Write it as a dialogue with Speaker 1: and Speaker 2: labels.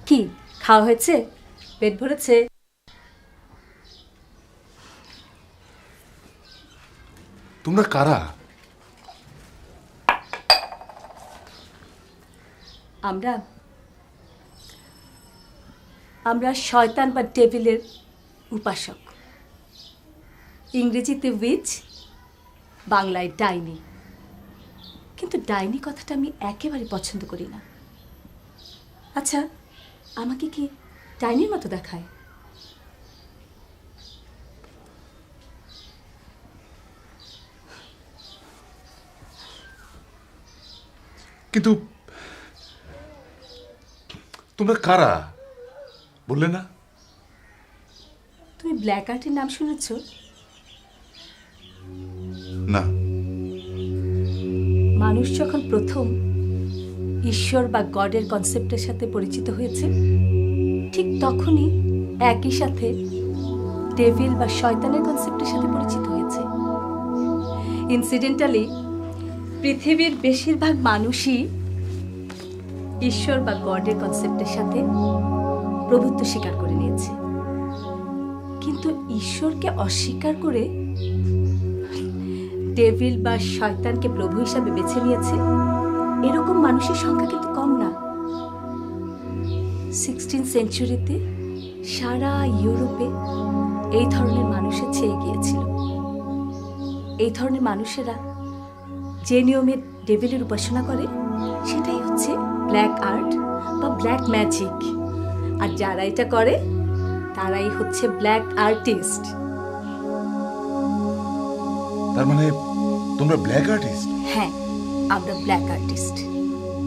Speaker 1: কি খাওয়া হয়েছে? পেট ভরেছে?
Speaker 2: তোমরা কারা?
Speaker 1: আমরা আমরা শয়তান বা ডেভিলের উপাসক। ইংরেজিতে উইচ, বাংলায় ডাইনি। কিন্তু ডাইনি কথাটা আমি একেবারে পছন্দ করি না। আচ্ছা, আমাকে কি ডাইনির মতো দেখায়?
Speaker 2: কিন্তু তোমরা কারা বললে না?
Speaker 1: তুমি ব্ল্যাক আর্টের নাম শুনেছ?
Speaker 2: না।
Speaker 1: মানুষ যখন প্রথম ঈশ্বর বা গডের কনসেপ্টের সাথে পরিচিত হয়েছে, ঠিক তখনই একই সাথে ডেভিল বা শয়তানের কনসেপ্টের সাথে পরিচিত হয়েছে। ইনসিডেন্টালি পৃথিবীর বেশিরভাগ মানুষই ঈশ্বর বা গডের কনসেপ্টের সাথে প্রভুত্ব স্বীকার করে নিয়েছে, কিন্তু ঈশ্বরকে অস্বীকার করে ডেভিল বা শয়তানকে প্রভু হিসাবে বেছে নিয়েছে এরকম মানুষের সংখ্যা কিন্তু কম না। 16th সেঞ্চুরিতে সারা ইউরোপে এই ধরনের মানুষের ছেয়ে গিয়েছিল। এই ধরনের মানুষেরা যে নিয়মে ডেভিলের উপাসনা করে সেটাই হচ্ছে ব্ল্যাক আর্ট বা ব্ল্যাক ম্যাজিক। আর যারা এটা করে তারাই হচ্ছে ব্ল্যাক আর্টিস্ট।
Speaker 2: তার মানে তোমরা ব্ল্যাক আর্টিস্ট?
Speaker 1: হ্যাঁ, আমরা ব্ল্যাক আর্টিস্ট।